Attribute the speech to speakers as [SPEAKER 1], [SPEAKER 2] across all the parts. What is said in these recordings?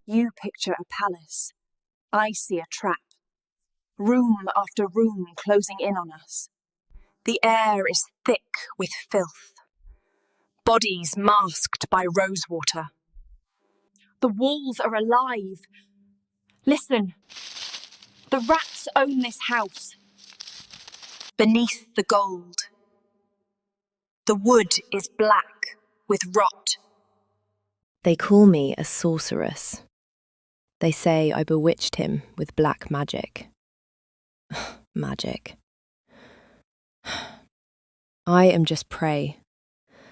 [SPEAKER 1] You picture a palace. I see a trap. Room after room closing in on us. The air is thick with filth. Bodies masked by rosewater. The walls are alive. Listen. The rats own this house. Beneath the gold. The wood is black with rot.
[SPEAKER 2] They call me a sorceress. They say I bewitched him with black magic. Magic. I am just prey,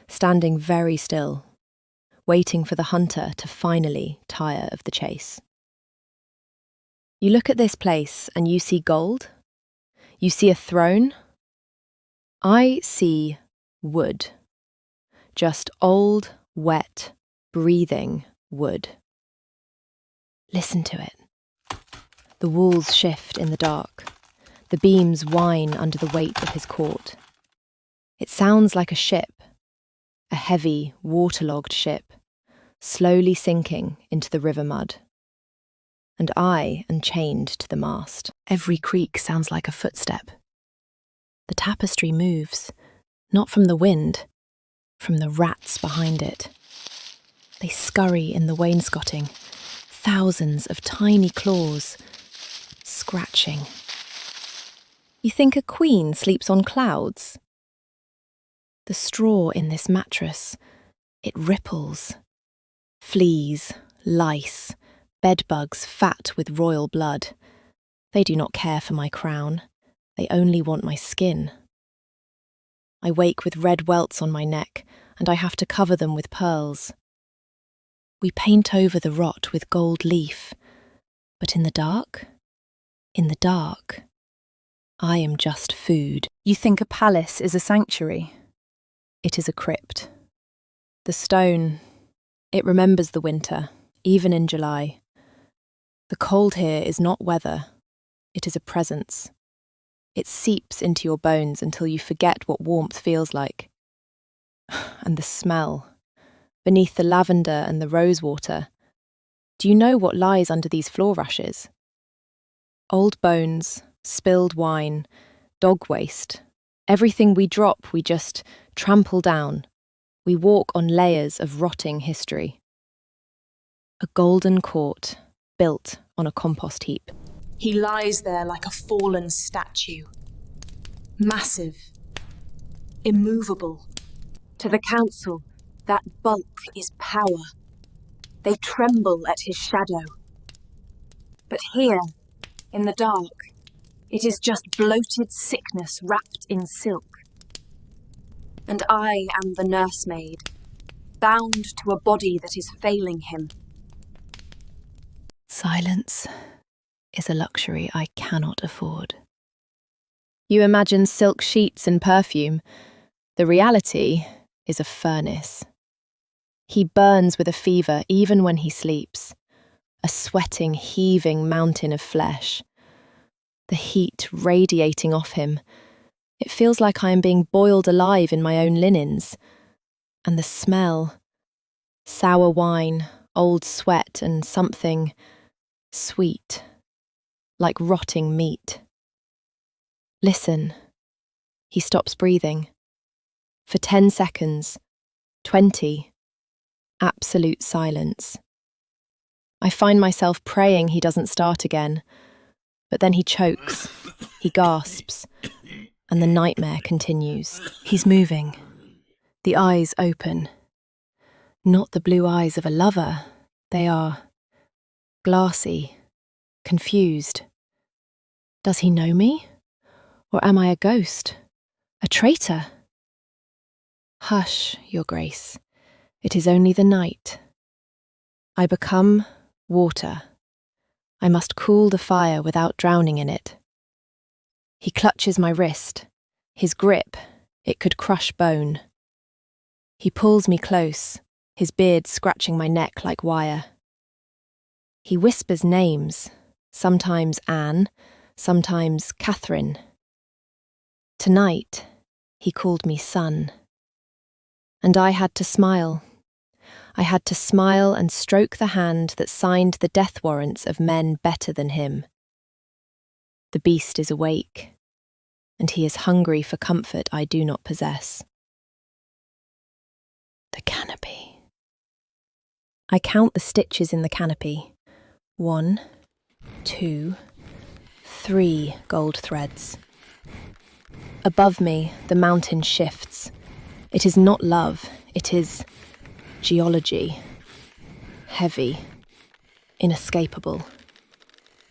[SPEAKER 2] standing very still, waiting for the hunter to finally tire of the chase. You look at this place and you see gold? You see a throne? I see wood. Just old, wet, breathing wood. Listen to it. The walls shift in the dark. The beams whine under the weight of his court. It sounds like a ship, a heavy, waterlogged ship, slowly sinking into the river mud. And I am chained to the mast. Every creak sounds like a footstep. The tapestry moves, not from the wind, from the rats behind it. They scurry in the wainscoting, thousands of tiny claws, scratching. You think a queen sleeps on clouds? The straw in this mattress, it ripples. Fleas, lice, bedbugs fat with royal blood. They do not care for my crown. They only want my skin. I wake with red welts on my neck, and I have to cover them with pearls. We paint over the rot with gold leaf, but in the dark, I am just food.
[SPEAKER 1] You think a palace is a sanctuary?
[SPEAKER 2] It is a crypt. The stone, it remembers the winter, even in July. The cold here is not weather, it is a presence. It seeps into your bones until you forget what warmth feels like. And the smell, beneath the lavender and the rosewater. Do you know what lies under these floor rushes? Old bones, spilled wine, dog waste. Everything we drop, we just trample down. We walk on layers of rotting history. A golden court built on a compost heap.
[SPEAKER 1] He lies there like a fallen statue. Massive. Immovable. To the council, that bulk is power. They tremble at his shadow. But here, in the dark, it is just bloated sickness wrapped in silk. And I am the nursemaid, bound to a body that is failing him.
[SPEAKER 2] Silence is a luxury I cannot afford. You imagine silk sheets and perfume. The reality is a furnace. He burns with a fever even when he sleeps, a sweating, heaving mountain of flesh. The heat radiating off him. It feels like I am being boiled alive in my own linens. And the smell, sour wine, old sweat and something sweet, like rotting meat. Listen. He stops breathing. For 10 seconds, 20, absolute silence. I find myself praying he doesn't start again, but then he chokes, he gasps, and the nightmare continues. He's moving, the eyes open. Not the blue eyes of a lover, they are glassy, confused. Does he know me? Or am I a ghost? A traitor? Hush, Your Grace. It is only the night. I become water. I must cool the fire without drowning in it. He clutches my wrist. His grip, it could crush bone. He pulls me close, his beard scratching my neck like wire. He whispers names, sometimes Anne, sometimes Katherine. Tonight, he called me son. And I had to smile. I had to smile and stroke the hand that signed the death warrants of men better than him. The beast is awake, and he is hungry for comfort I do not possess. The canopy. I count the stitches in the canopy. 1, 2, 3 gold threads. Above me, the mountain shifts. It is not love, it is geology. Heavy, inescapable.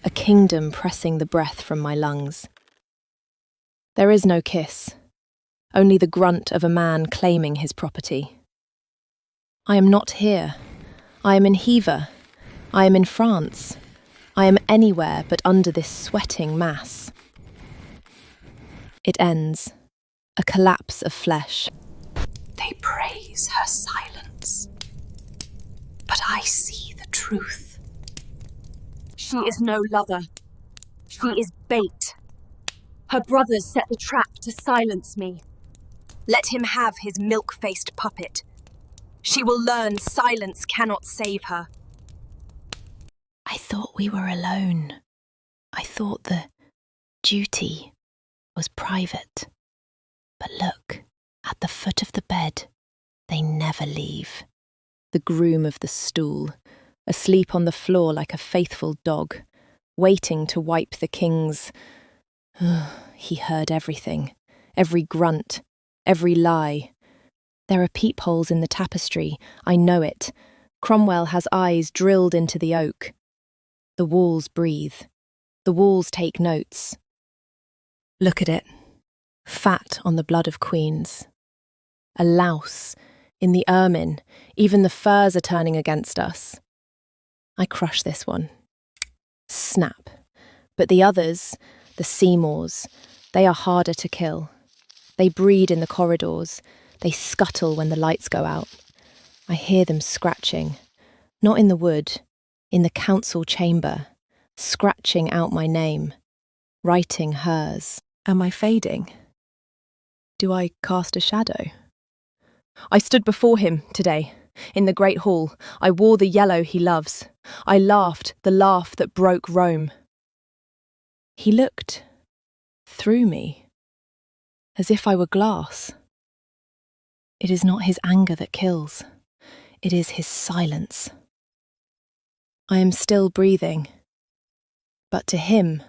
[SPEAKER 2] A kingdom pressing the breath from my lungs. There is no kiss, only the grunt of a man claiming his property. I am not here. I am in Hever. I am in France. I am anywhere but under this sweating mass. It ends, a collapse of flesh.
[SPEAKER 1] They praise her silence, but I see the truth. She is no lover. She is bait. Her brothers set the trap to silence me. Let him have his milk-faced puppet. She will learn silence cannot save her.
[SPEAKER 2] I thought we were alone. I thought the duty was private. But look, at the foot of the bed, they never leave. The groom of the stool, asleep on the floor like a faithful dog, waiting to wipe the king's... He heard everything, every grunt, every lie. There are peepholes in the tapestry, I know it. Cromwell has eyes drilled into the oak. The walls breathe. The walls take notes. Look at it. Fat on the blood of queens. A louse. In the ermine. Even the furs are turning against us. I crush this one. Snap. But the others, the Seymours, they are harder to kill. They breed in the corridors. They scuttle when the lights go out. I hear them scratching. Not in the wood, in the council chamber, scratching out my name, writing hers. Am I fading? Do I cast a shadow? I stood before him today, in the great hall. I wore the yellow he loves. I laughed the laugh that broke Rome. He looked through me, as if I were glass. It is not his anger that kills. It is his silence. I am still breathing, but to him,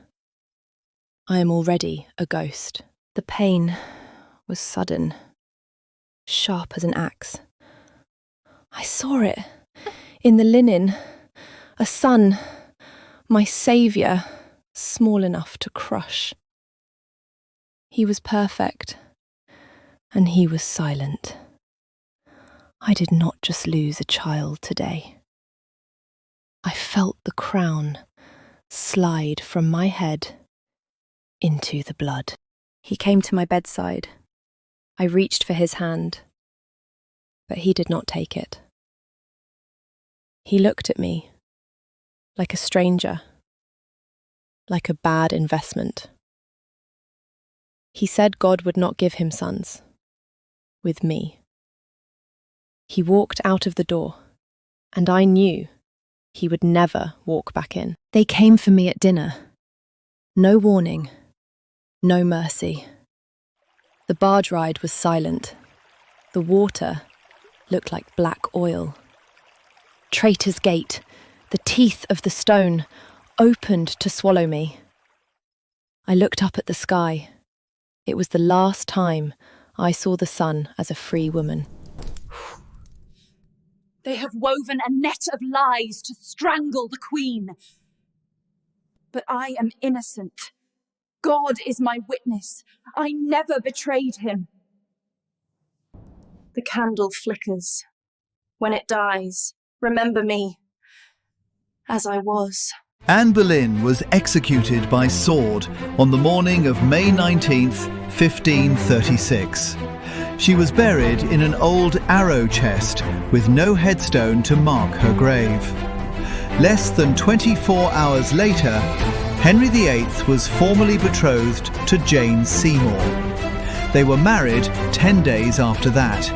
[SPEAKER 2] I am already a ghost. The pain was sudden, sharp as an axe. I saw it, in the linen, a son, my saviour, small enough to crush. He was perfect, and he was silent. I did not just lose a child today. I felt the crown slide from my head into the blood. He came to my bedside. I reached for his hand, but he did not take it. He looked at me like a stranger, like a bad investment. He said God would not give him sons, with me. He walked out of the door, and I knew he would never walk back in. They came for me at dinner. No warning, no mercy. The barge ride was silent. The water looked like black oil. Traitor's Gate, the teeth of the stone, opened to swallow me. I looked up at the sky. It was the last time I saw the sun as a free woman.
[SPEAKER 1] They have woven a net of lies to strangle the Queen. But I am innocent. God is my witness. I never betrayed him. The candle flickers. When it dies, remember me as I was.
[SPEAKER 3] Anne Boleyn was executed by sword on the morning of May 19th, 1536. She was buried in an old arrow chest with no headstone to mark her grave. Less than 24 hours later, Henry VIII was formally betrothed to Jane Seymour. They were married 10 days after that.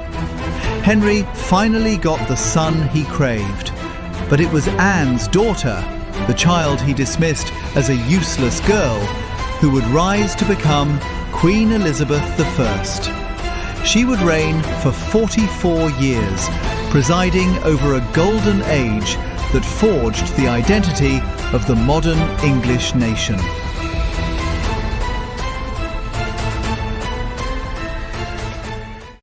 [SPEAKER 3] Henry finally got the son he craved. But it was Anne's daughter, the child he dismissed as a useless girl, who would rise to become Queen Elizabeth I. She would reign for 44 years, presiding over a golden age that forged the identity of the modern English nation.